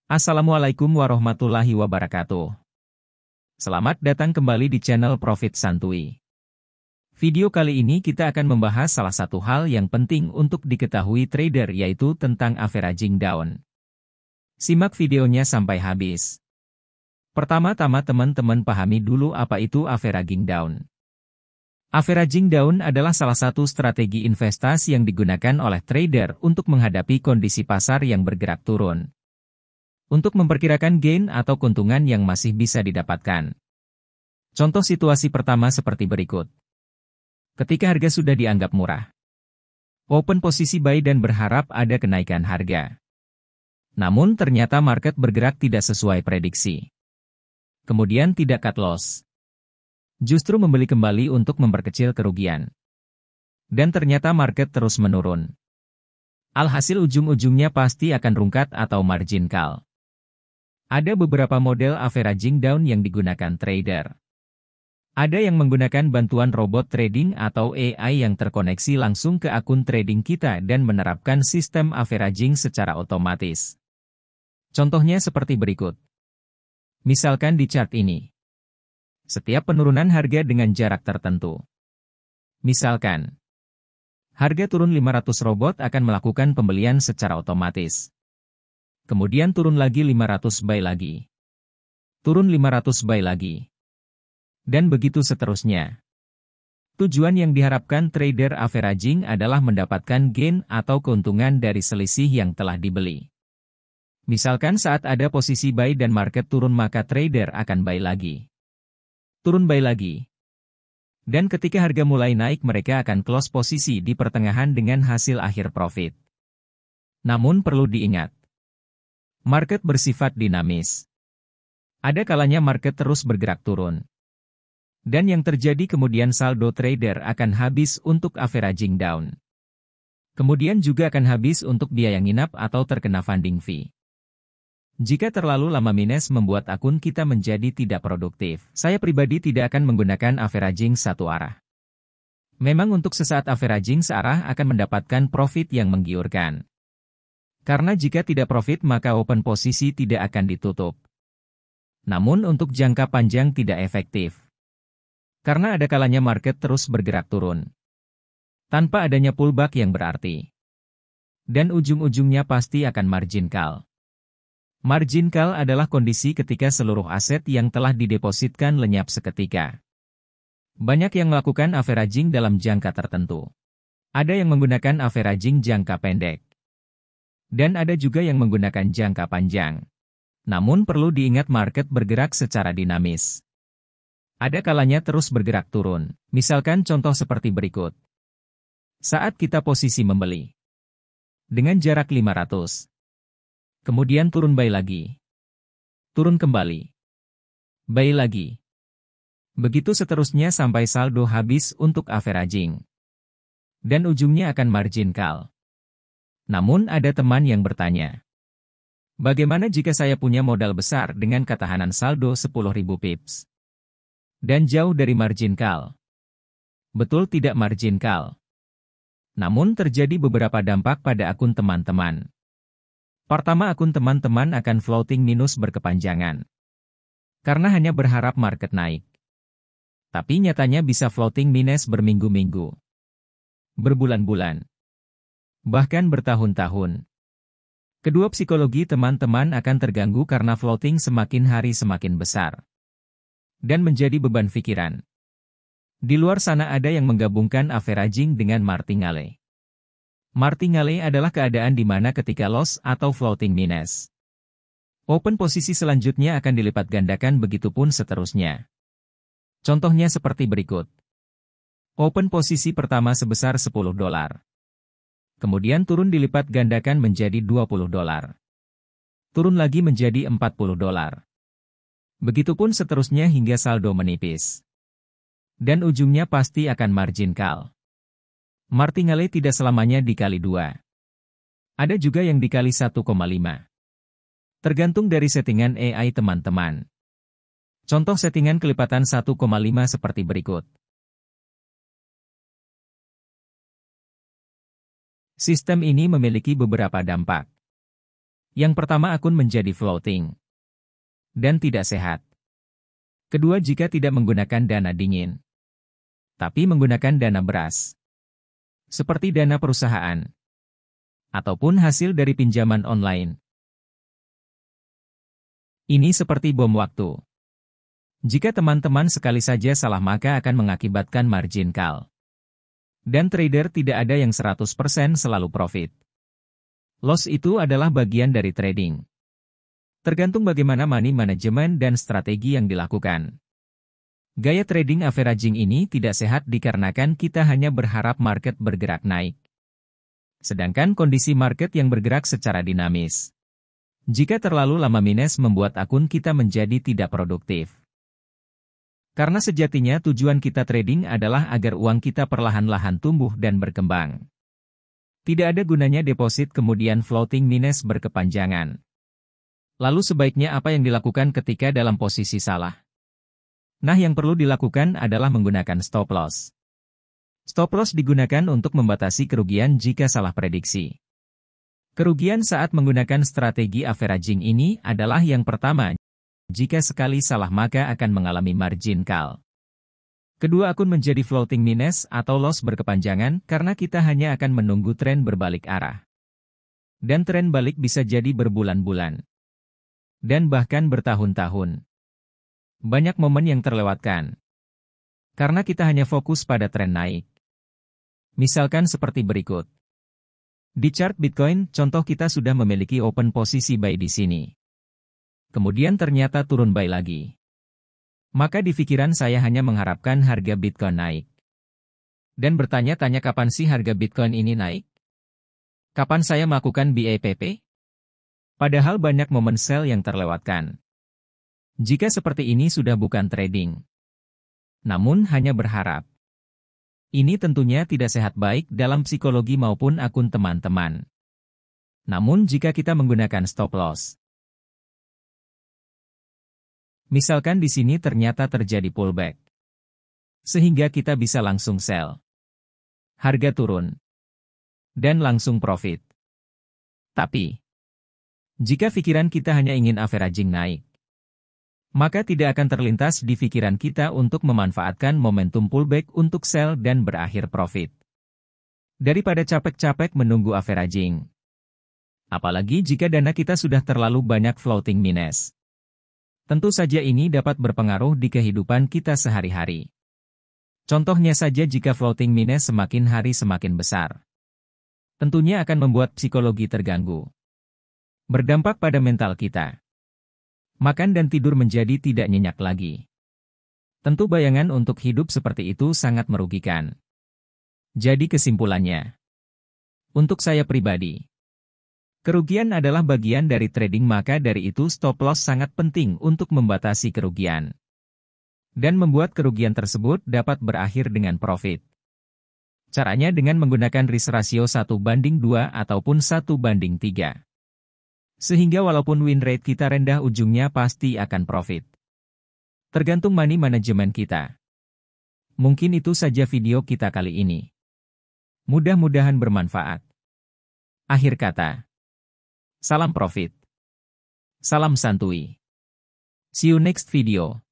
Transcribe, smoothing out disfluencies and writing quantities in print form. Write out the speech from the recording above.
Assalamualaikum warahmatullahi wabarakatuh. Selamat datang kembali di channel Profit Santuy. Video kali ini kita akan membahas salah satu hal yang penting untuk diketahui trader, yaitu tentang averaging down. Simak videonya sampai habis. Pertama-tama teman-teman pahami dulu apa itu averaging down. Averaging down adalah salah satu strategi investasi yang digunakan oleh trader untuk menghadapi kondisi pasar yang bergerak turun, untuk memperkirakan gain atau keuntungan yang masih bisa didapatkan. Contoh situasi pertama seperti berikut. Ketika harga sudah dianggap murah, open posisi buy dan berharap ada kenaikan harga. Namun ternyata market bergerak tidak sesuai prediksi. Kemudian tidak cut loss, justru membeli kembali untuk memperkecil kerugian. Dan ternyata market terus menurun. Alhasil ujung-ujungnya pasti akan rungkat atau margin call. Ada beberapa model averaging down yang digunakan trader. Ada yang menggunakan bantuan robot trading atau AI yang terkoneksi langsung ke akun trading kita dan menerapkan sistem averaging secara otomatis. Contohnya seperti berikut. Misalkan di chart ini, setiap penurunan harga dengan jarak tertentu. Misalkan, harga turun 500, robot akan melakukan pembelian secara otomatis. Kemudian turun lagi 500, buy lagi. Turun 500, buy lagi. Dan begitu seterusnya. Tujuan yang diharapkan trader averaging adalah mendapatkan gain atau keuntungan dari selisih yang telah dibeli. Misalkan saat ada posisi buy dan market turun, maka trader akan buy lagi. Turun, buy lagi. Dan ketika harga mulai naik, mereka akan close posisi di pertengahan dengan hasil akhir profit. Namun perlu diingat, market bersifat dinamis. Ada kalanya market terus bergerak turun. Dan yang terjadi kemudian saldo trader akan habis untuk averaging down. Kemudian juga akan habis untuk biaya nginap atau terkena funding fee. Jika terlalu lama minus membuat akun kita menjadi tidak produktif. Saya pribadi tidak akan menggunakan averaging satu arah. Memang untuk sesaat averaging searah akan mendapatkan profit yang menggiurkan. Karena jika tidak profit maka open posisi tidak akan ditutup. Namun untuk jangka panjang tidak efektif. Karena ada kalanya market terus bergerak turun, tanpa adanya pullback yang berarti. Dan ujung-ujungnya pasti akan margin call. Margin call adalah kondisi ketika seluruh aset yang telah didepositkan lenyap seketika. Banyak yang melakukan averaging dalam jangka tertentu. Ada yang menggunakan averaging jangka pendek. Dan ada juga yang menggunakan jangka panjang. Namun perlu diingat market bergerak secara dinamis. Ada kalanya terus bergerak turun. Misalkan contoh seperti berikut. Saat kita posisi membeli dengan jarak 500. Kemudian turun, buy lagi. Turun kembali. Buy lagi. Begitu seterusnya sampai saldo habis untuk averaging. Dan ujungnya akan margin call. Namun ada teman yang bertanya, bagaimana jika saya punya modal besar dengan ketahanan saldo 10.000 pips? Dan jauh dari margin call. Betul, tidak margin call. Namun terjadi beberapa dampak pada akun teman-teman. Pertama, akun teman-teman akan floating minus berkepanjangan. Karena hanya berharap market naik. Tapi nyatanya bisa floating minus berminggu-minggu. Berbulan-bulan. Bahkan bertahun-tahun. Kedua, psikologi teman-teman akan terganggu karena floating semakin hari semakin besar. Dan menjadi beban pikiran. Di luar sana ada yang menggabungkan averaging dengan martingale. Martingale adalah keadaan di mana ketika loss atau floating minus, open posisi selanjutnya akan dilipat gandakan, begitupun seterusnya. Contohnya seperti berikut. Open posisi pertama sebesar $10. Kemudian turun dilipat gandakan menjadi $20. Turun lagi menjadi $40. Begitupun seterusnya hingga saldo menipis. Dan ujungnya pasti akan margin call. Martingale tidak selamanya dikali 2. Ada juga yang dikali 1,5. Tergantung dari settingan AI teman-teman. Contoh settingan kelipatan 1,5 seperti berikut. Sistem ini memiliki beberapa dampak. Yang pertama, akun menjadi floating dan tidak sehat. Kedua, jika tidak menggunakan dana dingin, tapi menggunakan dana beras, seperti dana perusahaan, ataupun hasil dari pinjaman online. Ini seperti bom waktu. Jika teman-teman sekali saja salah maka akan mengakibatkan margin call. Dan trader tidak ada yang 100% selalu profit. Loss itu adalah bagian dari trading. Tergantung bagaimana money management dan strategi yang dilakukan. Gaya trading averaging ini tidak sehat dikarenakan kita hanya berharap market bergerak naik. Sedangkan kondisi market yang bergerak secara dinamis. Jika terlalu lama minus membuat akun kita menjadi tidak produktif. Karena sejatinya tujuan kita trading adalah agar uang kita perlahan-lahan tumbuh dan berkembang. Tidak ada gunanya deposit kemudian floating minus berkepanjangan. Lalu sebaiknya apa yang dilakukan ketika dalam posisi salah? Nah, yang perlu dilakukan adalah menggunakan stop loss. Stop loss digunakan untuk membatasi kerugian jika salah prediksi. Kerugian saat menggunakan strategi averaging ini adalah yang pertama, jika sekali salah maka akan mengalami margin call. Kedua, akun menjadi floating minus atau loss berkepanjangan karena kita hanya akan menunggu tren berbalik arah. Dan tren balik bisa jadi berbulan-bulan. Dan bahkan bertahun-tahun. Banyak momen yang terlewatkan. Karena kita hanya fokus pada tren naik. Misalkan seperti berikut. Di chart Bitcoin, contoh kita sudah memiliki open posisi buy di sini. Kemudian ternyata turun buy lagi. Maka di pikiran saya hanya mengharapkan harga Bitcoin naik. Dan bertanya-tanya kapan sih harga Bitcoin ini naik? Kapan saya melakukan BAPP? Padahal banyak momen sell yang terlewatkan. Jika seperti ini sudah bukan trading. Namun hanya berharap. Ini tentunya tidak sehat baik dalam psikologi maupun akun teman-teman. Namun jika kita menggunakan stop loss. Misalkan di sini ternyata terjadi pullback. Sehingga kita bisa langsung sell. Harga turun. Dan langsung profit. Tapi, jika pikiran kita hanya ingin averaging naik, maka tidak akan terlintas di pikiran kita untuk memanfaatkan momentum pullback untuk sell dan berakhir profit. Daripada capek-capek menunggu averaging. Apalagi jika dana kita sudah terlalu banyak floating minus. Tentu saja ini dapat berpengaruh di kehidupan kita sehari-hari. Contohnya saja jika floating minus semakin hari semakin besar. Tentunya akan membuat psikologi terganggu. Berdampak pada mental kita. Makan dan tidur menjadi tidak nyenyak lagi. Tentu bayangan untuk hidup seperti itu sangat merugikan. Jadi kesimpulannya. Untuk saya pribadi. Kerugian adalah bagian dari trading maka dari itu stop loss sangat penting untuk membatasi kerugian. Dan membuat kerugian tersebut dapat berakhir dengan profit. Caranya dengan menggunakan risk ratio 1:2 ataupun 1:3. Sehingga walaupun win rate kita rendah ujungnya pasti akan profit. Tergantung money management kita. Mungkin itu saja video kita kali ini. Mudah-mudahan bermanfaat. Akhir kata. Salam profit. Salam santuy. See you next video.